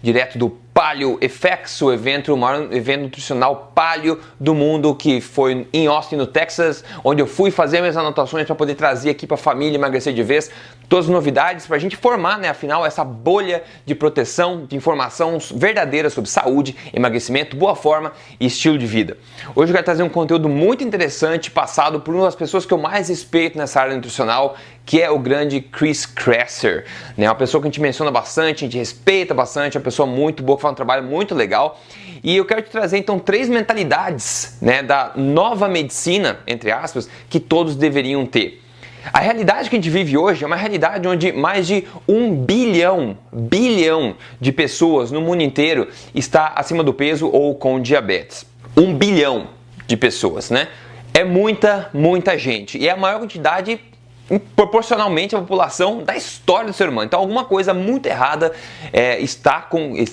direto do Paleo FX, o maior evento nutricional paleo do mundo, que foi em Austin, no Texas, onde eu fui fazer minhas anotações para poder trazer aqui para a família emagrecer de vez todas as novidades para a gente formar, né, afinal, essa bolha de proteção, de informação verdadeira sobre saúde, emagrecimento, boa forma e estilo de vida. Hoje eu quero trazer um conteúdo muito interessante passado por uma das pessoas que eu mais respeito nessa área nutricional, que é o grande Chris Kresser, né? Uma pessoa que a gente menciona bastante, a gente respeita bastante, uma pessoa muito boa, que faz um trabalho muito legal. E eu quero te trazer então 3 mentalidades, né, da nova medicina, entre aspas, que todos deveriam ter. A realidade que a gente vive hoje é uma realidade onde mais de 1 bilhão de pessoas no mundo inteiro está acima do peso ou com diabetes. 1 bilhão de pessoas, né? É muita gente. E é a maior quantidade proporcionalmente à população da história do ser humano. Então alguma coisa muito errada está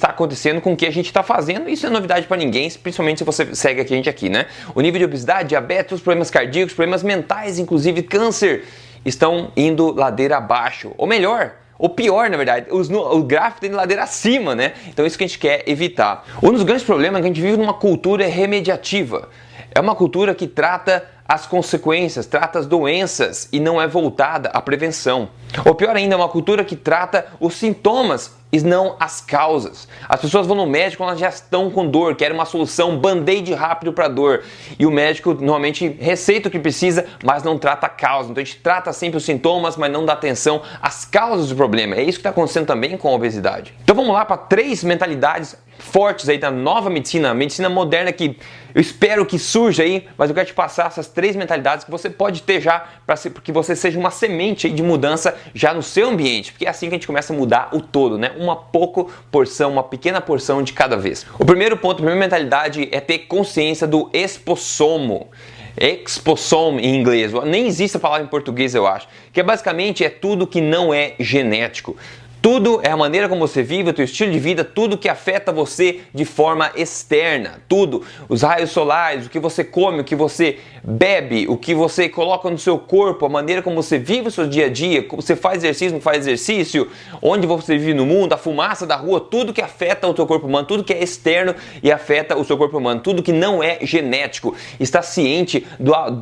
acontecendo com o que a gente está fazendo. Isso não é novidade para ninguém, principalmente se você segue a gente aqui, né? O nível de obesidade, diabetes, problemas cardíacos, problemas mentais, inclusive câncer, estão indo ladeira abaixo. Ou melhor, ou pior, na verdade, o gráfico tem ladeira acima, né? Então isso que a gente quer evitar. Um dos grandes problemas é que a gente vive numa cultura remediativa. É uma cultura que trata as consequências, trata as doenças e não é voltada à prevenção. Ou pior ainda, é uma cultura que trata os sintomas e não as causas. As pessoas vão no médico quando elas já estão com dor, querem uma solução, band-aid rápido para dor. E o médico normalmente receita o que precisa, mas não trata a causa. Então a gente trata sempre os sintomas, mas não dá atenção às causas do problema. É isso que está acontecendo também com a obesidade. Então vamos lá para 3 mentalidades fortes aí da nova medicina, a medicina moderna que eu espero que surja aí, mas eu quero te passar essas 3 mentalidades que você pode ter já para que você seja uma semente aí de mudança já no seu ambiente, porque é assim que a gente começa a mudar o todo, né? Uma pequena porção de cada vez. O primeiro ponto, a primeira mentalidade é ter consciência do expossomo. Exposome em inglês, nem existe a palavra em português, eu acho, que basicamente é tudo que não é genético. Tudo é a maneira como você vive, o teu estilo de vida, tudo que afeta você de forma externa, tudo. Os raios solares, o que você come, o que você bebe, o que você coloca no seu corpo, a maneira como você vive o seu dia a dia, como você faz exercício, não faz exercício, onde você vive no mundo, a fumaça da rua, tudo que afeta o teu corpo humano, tudo que é externo e afeta o seu corpo humano, tudo que não é genético. Está ciente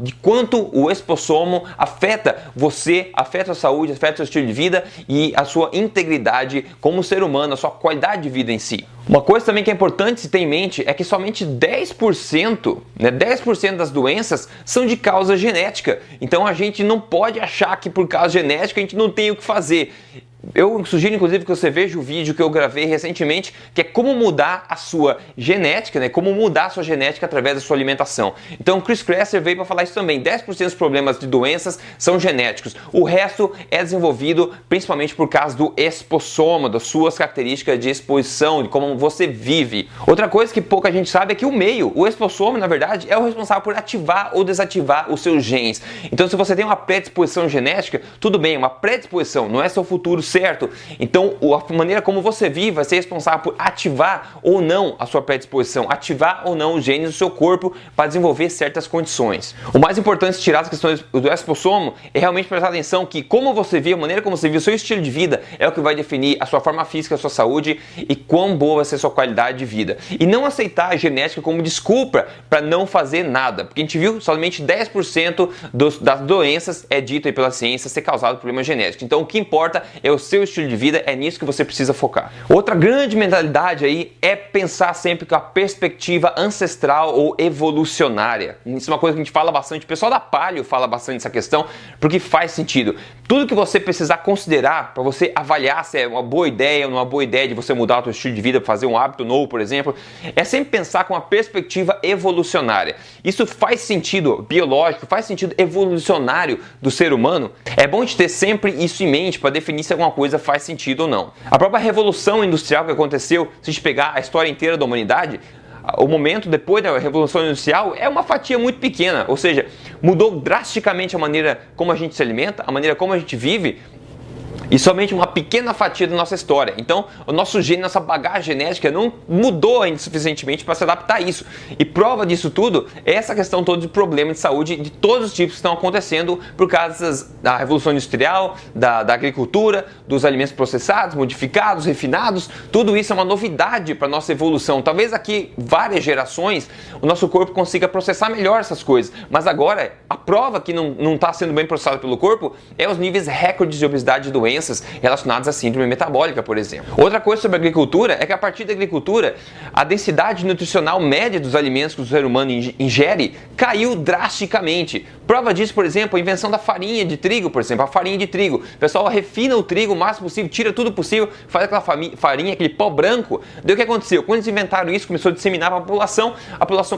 de quanto o expossomo afeta você, afeta a sua saúde, afeta o seu estilo de vida e a sua integridade como ser humano, a sua qualidade de vida em si. Uma coisa também que é importante se ter em mente é que somente 10%, né, 10% das doenças são de causa genética. Então a gente não pode achar que por causa genética a gente não tem o que fazer. Eu sugiro inclusive que você veja o vídeo que eu gravei recentemente, que é como mudar a sua genética, né? Como mudar a sua genética através da sua alimentação. Então o Chris Kresser veio para falar isso também. 10% dos problemas de doenças são genéticos. O resto é desenvolvido principalmente por causa do expossoma, das suas características de exposição, de como você vive. Outra coisa que pouca gente sabe é que o expossoma, na verdade, é o responsável por ativar ou desativar os seus genes. Então se você tem uma predisposição genética, tudo bem, uma predisposição, não é seu futuro certo. Então, a maneira como você vive vai ser responsável por ativar ou não a sua predisposição, ativar ou não os genes do seu corpo para desenvolver certas condições. O mais importante de tirar as questões do expossomo é realmente prestar atenção que como você vive, a maneira como você vive, o seu estilo de vida é o que vai definir a sua forma física, a sua saúde e quão boa vai ser a sua qualidade de vida. E não aceitar a genética como desculpa para não fazer nada, porque a gente viu somente 10% das doenças é dito aí pela ciência ser causado por problemas genéticos. Então, o que importa é o seu estilo de vida, é nisso que você precisa focar. Outra grande mentalidade aí é pensar sempre com a perspectiva ancestral ou evolucionária. Isso é uma coisa que a gente fala bastante, o pessoal da Paleo fala bastante dessa questão, porque faz sentido. Tudo que você precisar considerar para você avaliar se é uma boa ideia ou não é uma boa ideia de você mudar o seu estilo de vida, fazer um hábito novo, por exemplo, é sempre pensar com a perspectiva evolucionária. Isso faz sentido biológico, faz sentido evolucionário do ser humano. É bom de ter sempre isso em mente para definir se alguma coisa faz sentido ou não. A própria revolução industrial que aconteceu, se a gente pegar a história inteira da humanidade, o momento depois da revolução industrial é uma fatia muito pequena, ou seja, mudou drasticamente a maneira como a gente se alimenta, a maneira como a gente vive. e somente uma pequena fatia da nossa história. Então, o nosso gene, nossa bagagem genética não mudou ainda suficientemente para se adaptar a isso. E prova disso tudo é essa questão toda de problema de saúde de todos os tipos que estão acontecendo por causa da revolução industrial, da agricultura, dos alimentos processados, modificados, refinados. Tudo isso é uma novidade para a nossa evolução. Talvez daqui várias gerações o nosso corpo consiga processar melhor essas coisas. Mas agora, a prova que não está sendo bem processada pelo corpo é os níveis recordes de obesidade e doenças relacionadas à síndrome metabólica, por exemplo. Outra coisa sobre a agricultura é que a partir da agricultura, a densidade nutricional média dos alimentos que o ser humano ingere caiu drasticamente. Prova disso, por exemplo, a invenção da farinha de trigo, por exemplo, a farinha de trigo. O pessoal refina o trigo o máximo possível, tira tudo possível, faz aquela farinha, aquele pó branco. Daí o que aconteceu? Quando eles inventaram isso, começou a disseminar para a população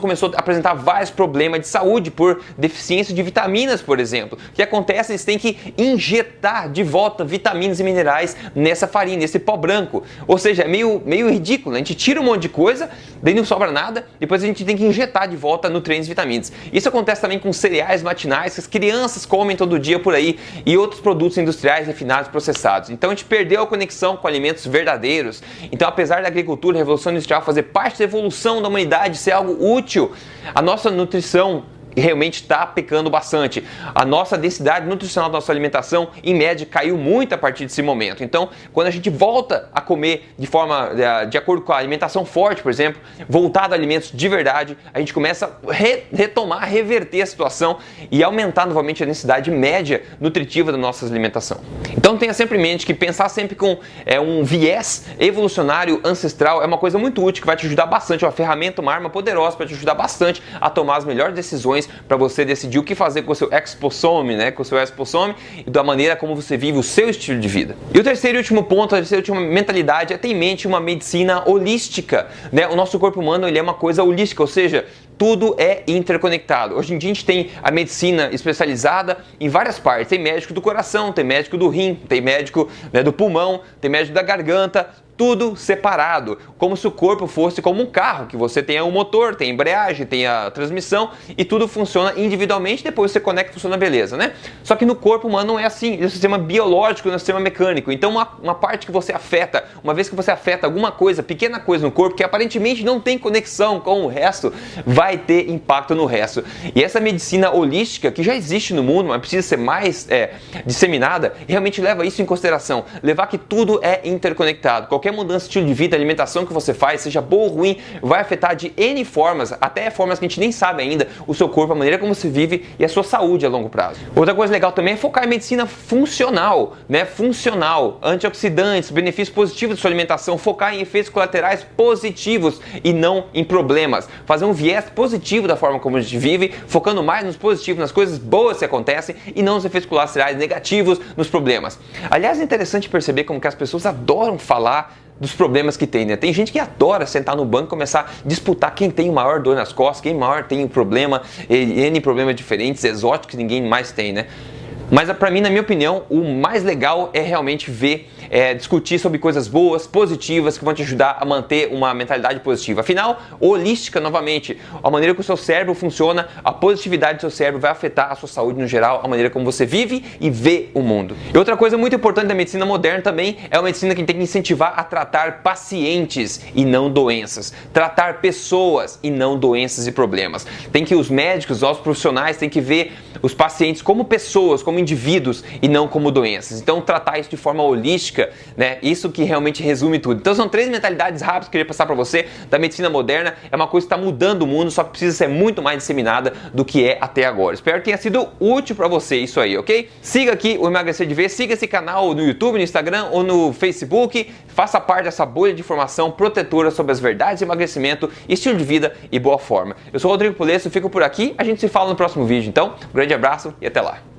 começou a apresentar vários problemas de saúde por deficiência de vitaminas, por exemplo. O que acontece? Eles têm que injetar de volta vitaminas e minerais nessa farinha, nesse pó branco. Ou seja, é meio ridículo, né? A gente tira um monte de coisa, daí não sobra nada, depois a gente tem que injetar de volta nutrientes e vitaminas. Isso acontece também com cereais matinais que as crianças comem todo dia por aí e outros produtos industriais refinados processados. Então a gente perdeu a conexão com alimentos verdadeiros. Então, apesar da agricultura e da revolução industrial fazer parte da evolução da humanidade, ser algo útil, a nossa nutrição realmente está pecando bastante. A nossa densidade nutricional da nossa alimentação, em média, caiu muito a partir desse momento. Então, quando a gente volta a comer de acordo com a alimentação forte, por exemplo, voltado a alimentos de verdade, a gente começa a retomar, reverter a situação e aumentar novamente a densidade média nutritiva da nossa alimentação. Então, tenha sempre em mente que pensar sempre com um viés evolucionário ancestral é uma coisa muito útil, que vai te ajudar bastante, é uma ferramenta, uma arma poderosa para te ajudar bastante a tomar as melhores decisões para você decidir o que fazer com o seu exposome, né, com o seu exposome e da maneira como você vive o seu estilo de vida. E o terceiro e último ponto, a terceira e última mentalidade é ter em mente uma medicina holística, né? O nosso corpo humano, ele é uma coisa holística, ou seja, tudo é interconectado. Hoje em dia a gente tem a medicina especializada em várias partes. Tem médico do coração, tem médico do rim, tem médico, né, do pulmão, tem médico da garganta, tudo separado, como se o corpo fosse como um carro, que você tem o motor, tem a embreagem, tem a transmissão e tudo funciona individualmente, depois você conecta e funciona beleza, né? Só que no corpo humano não é assim, é um sistema biológico, é um sistema mecânico. Então uma parte que você afeta, uma vez que você afeta alguma coisa, pequena coisa no corpo, que aparentemente não tem conexão com o resto, vai ter impacto no resto. E essa medicina holística, que já existe no mundo, mas precisa ser mais disseminada, realmente leva isso em consideração, levar que tudo é interconectado. Qualquer mudança de estilo de vida, alimentação que você faz, seja boa ou ruim, vai afetar de N formas, até formas que a gente nem sabe ainda, o seu corpo, a maneira como você vive e a sua saúde a longo prazo. Outra coisa legal também é focar em medicina funcional, né? Funcional, antioxidantes, benefícios positivos da sua alimentação, focar em efeitos colaterais positivos e não em problemas. Fazer um viés positivo da forma como a gente vive, focando mais nos positivos, nas coisas boas que acontecem e não nos efeitos colaterais negativos, nos problemas. Aliás, é interessante perceber como que as pessoas adoram falar dos problemas que tem, né? Tem gente que adora sentar no banco e começar a disputar quem tem o maior dor nas costas, quem maior tem um problema, N problemas diferentes, exóticos que ninguém mais tem, né? Mas para mim, na minha opinião, o mais legal é realmente ver, discutir sobre coisas boas, positivas, que vão te ajudar a manter uma mentalidade positiva. Afinal, holística, novamente, a maneira que o seu cérebro funciona, a positividade do seu cérebro vai afetar a sua saúde no geral, a maneira como você vive e vê o mundo. E outra coisa muito importante da medicina moderna também é uma medicina que tem que incentivar a tratar pacientes e não doenças. Tratar pessoas e não doenças e problemas. Tem que os médicos, os profissionais, têm que ver os pacientes como pessoas, como indivíduos e não como doenças. Então, tratar isso de forma holística, né? Isso que realmente resume tudo. Então, são 3 mentalidades rápidas que eu queria passar para você da medicina moderna. É uma coisa que está mudando o mundo, só que precisa ser muito mais disseminada do que é até agora. Espero que tenha sido útil para você isso aí, ok? Siga aqui o Emagrecer de Vez, siga esse canal no YouTube, no Instagram ou no Facebook. Faça parte dessa bolha de informação protetora sobre as verdades de emagrecimento, estilo de vida e boa forma. Eu sou o Rodrigo Polesso, fico por aqui. A gente se fala no próximo vídeo. Então, um grande abraço e até lá.